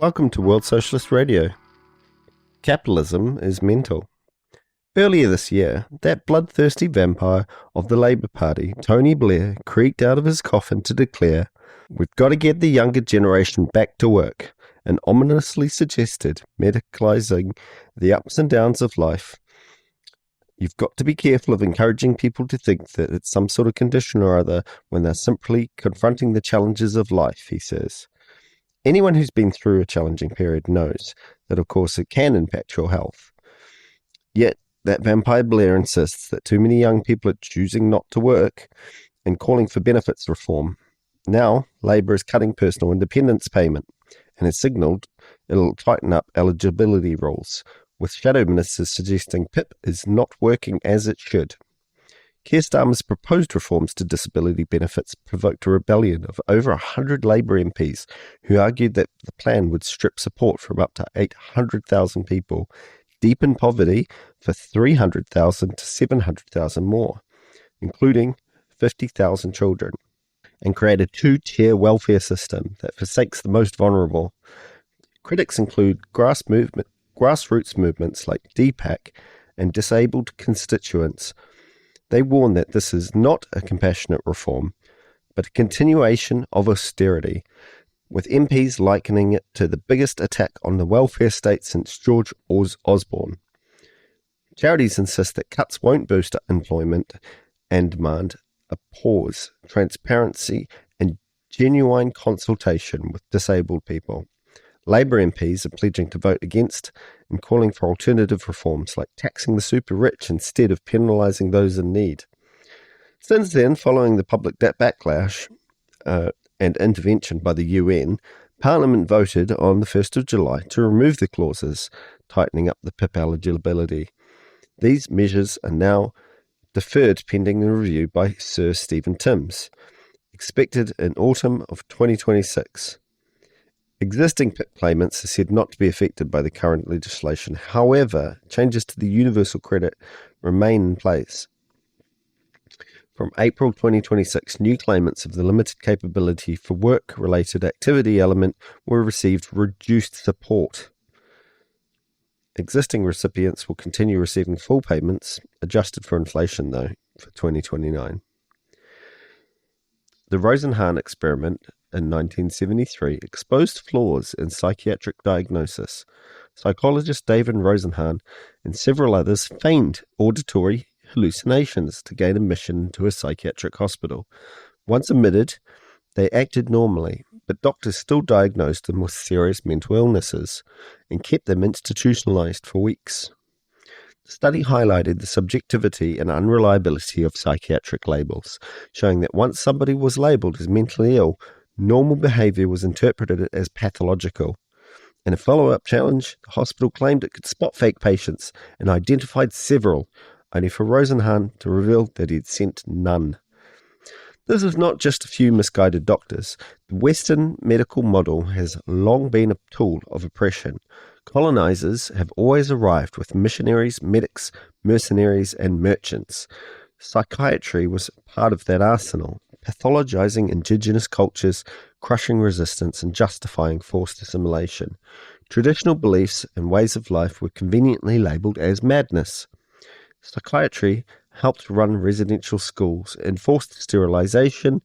Welcome to World Socialist Radio. Capitalism is mental. Earlier this year, that bloodthirsty vampire of the Labour Party, Tony Blair, creaked out of his coffin to declare, "We've got to get the younger generation back to work," and ominously suggested medicalising the ups and downs of life. You've got to be careful of encouraging people to think that it's some sort of condition or other when they're simply confronting the challenges of life, he says. Anyone who's been through a challenging period knows that, of course, it can impact your health. Yet, that vampire Blair insists that too many young people are choosing not to work and calling for benefits reform. Now, Labour is cutting personal independence payment and has signalled it'll tighten up eligibility rules, with shadow ministers suggesting PIP is not working as it should. Keir Starmer's proposed reforms to disability benefits provoked a rebellion of over 100 Labour MPs who argued that the plan would strip support from up to 800,000 people deep in poverty for 300,000 to 700,000 more, including 50,000 children, and create a two-tier welfare system that forsakes the most vulnerable. Critics include grassroots movements like DPAC and disabled constituents. They warn that this is not a compassionate reform, but a continuation of austerity, with MPs likening it to the biggest attack on the welfare state since George Osborne. Charities insist that cuts won't boost employment and demand a pause, transparency, and genuine consultation with disabled people. Labour MPs are pledging to vote against and calling for alternative reforms like taxing the super rich instead of penalising those in need. Since then, following the public debt backlash and intervention by the UN, Parliament voted on the 1st of July to remove the clauses tightening up the PIP eligibility. These measures are now deferred pending a review by Sir Stephen Timms, expected in autumn of 2026. Existing PIP claimants are said not to be affected by the current legislation. However, changes to the universal credit remain in place. From April 2026, new claimants of the limited capability for work-related activity element will receive reduced support. Existing recipients will continue receiving full payments, adjusted for inflation though, for 2029. The Rosenhan experiment in 1973 exposed flaws in psychiatric diagnosis. Psychologist David Rosenhan and several others feigned auditory hallucinations to gain admission to a psychiatric hospital. Once admitted, they acted normally, but doctors still diagnosed them with serious mental illnesses and kept them institutionalized for weeks. The study highlighted the subjectivity and unreliability of psychiatric labels, showing that once somebody was labeled as mentally ill, normal behavior was interpreted as pathological. In a follow-up challenge, the hospital claimed it could spot fake patients and identified several, only for Rosenhan to reveal that he'd sent none. This is not just a few misguided doctors. The Western medical model has long been a tool of oppression. Colonizers have always arrived with missionaries, medics, mercenaries, and merchants. Psychiatry was part of that arsenal, pathologizing indigenous cultures, crushing resistance, and justifying forced assimilation. Traditional beliefs and ways of life were conveniently labeled as madness. Psychiatry helped run residential schools, enforced sterilization,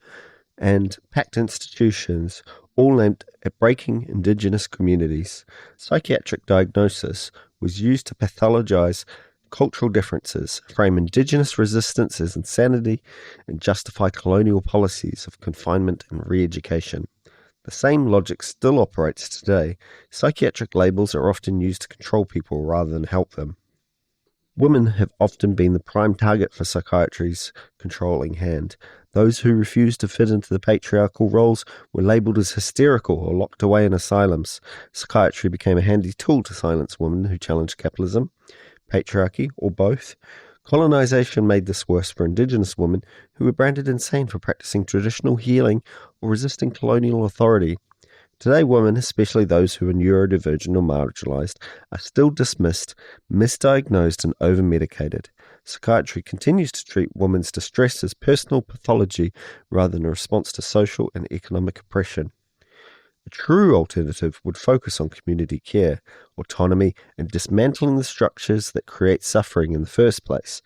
and packed institutions, all aimed at breaking indigenous communities. Psychiatric diagnosis was used to pathologize cultural differences, frame indigenous resistance as insanity, and justify colonial policies of confinement and re-education. The same logic still operates today. Psychiatric labels are often used to control people rather than help them. Women have often been the prime target for psychiatry's controlling hand. Those who refused to fit into the patriarchal roles were labelled as hysterical or locked away in asylums. Psychiatry became a handy tool to silence women who challenged capitalism, patriarchy, or both. Colonization made this worse for indigenous women who were branded insane for practicing traditional healing or resisting colonial authority. Today, women, especially those who are neurodivergent or marginalized, are still dismissed, misdiagnosed, and over-medicated. Psychiatry continues to treat women's distress as personal pathology rather than a response to social and economic oppression. A true alternative would focus on community care, autonomy, and dismantling the structures that create suffering in the first place.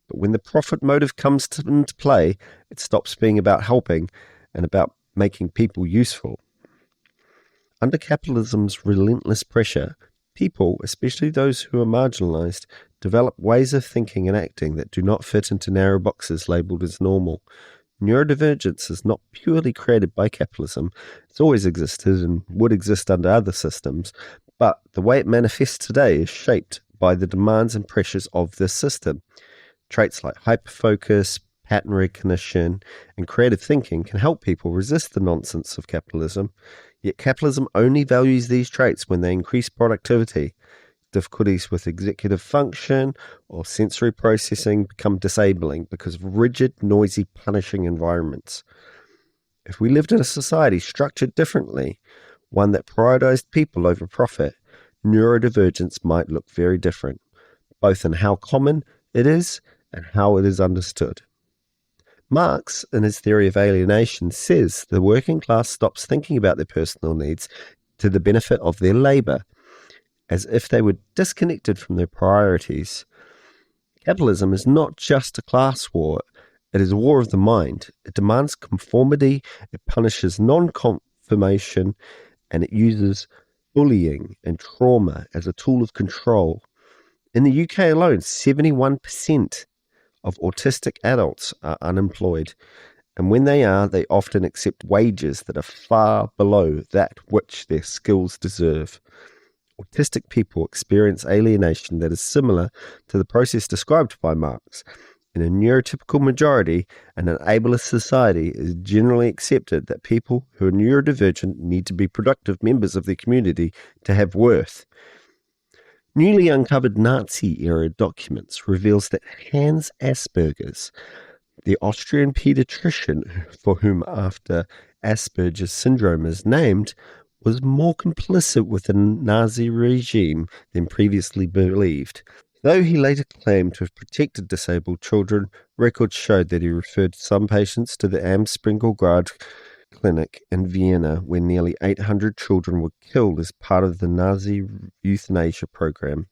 But when the profit motive comes into play, it stops being about helping and about making people useful. Under capitalism's relentless pressure, people, especially those who are marginalized, develop ways of thinking and acting that do not fit into narrow boxes labeled as normal. Neurodivergence is not purely created by capitalism. It's always existed and would exist under other systems, but the way it manifests today is shaped by the demands and pressures of this system. Traits like hyperfocus, pattern recognition, and creative thinking can help people resist the nonsense of capitalism, yet capitalism only values these traits when they increase productivity. Difficulties with executive function or sensory processing become disabling because of rigid, noisy, punishing environments. If we lived in a society structured differently, one that prioritized people over profit, neurodivergence might look very different, both in how common it is and how it is understood. Marx, in his theory of alienation, says the working class stops thinking about their personal needs to the benefit of their labor, as if they were disconnected from their priorities. Capitalism is not just a class war, it is a war of the mind. It demands conformity, it punishes non-conformation, and it uses bullying and trauma as a tool of control. In the UK alone, 71% of autistic adults are unemployed, and when they are, they often accept wages that are far below that which their skills deserve. Autistic people experience alienation that is similar to the process described by Marx. In a neurotypical majority and an ableist society, it is generally accepted that people who are neurodivergent need to be productive members of their community to have worth. Newly uncovered Nazi-era documents reveals that Hans Asperger's, the Austrian pediatrician for whom after Asperger's syndrome is named, was more complicit with the Nazi regime than previously believed. Though he later claimed to have protected disabled children, records showed that he referred some patients to the Amtsspringelgrad clinic in Vienna, where nearly 800 children were killed as part of the Nazi euthanasia program.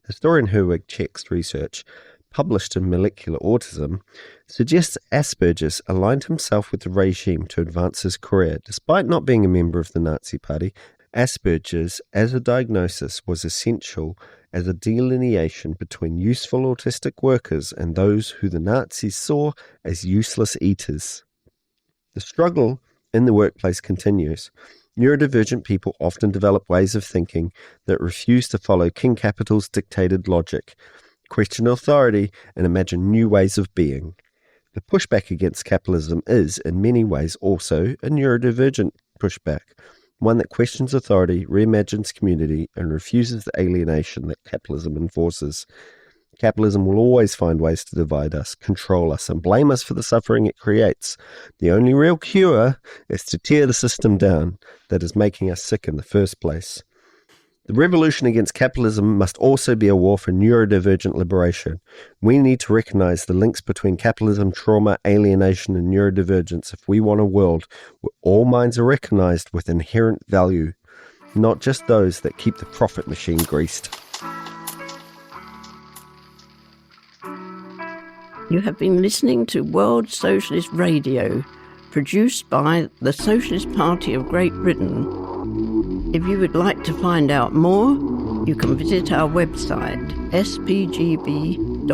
Historian Herwig Czech's research, published in Molecular Autism, suggests Asperger's aligned himself with the regime to advance his career. Despite not being a member of the Nazi Party, Asperger's as a diagnosis was essential as a delineation between useful autistic workers and those who the Nazis saw as useless eaters. The struggle in the workplace continues. Neurodivergent people often develop ways of thinking that refuse to follow King Capital's dictated logic, question authority, and imagine new ways of being. The pushback against capitalism is, in many ways, also a neurodivergent pushback, one that questions authority, reimagines community, and refuses the alienation that capitalism enforces. Capitalism will always find ways to divide us, control us, and blame us for the suffering it creates. The only real cure is to tear the system down that is making us sick in the first place. The revolution against capitalism must also be a war for neurodivergent liberation. We need to recognize the links between capitalism, trauma, alienation, and neurodivergence if we want a world where all minds are recognized with inherent value, not just those that keep the profit machine greased. You have been listening to World Socialist Radio, produced by the Socialist Party of Great Britain. If you would like to find out more, you can visit our website, spgb.net.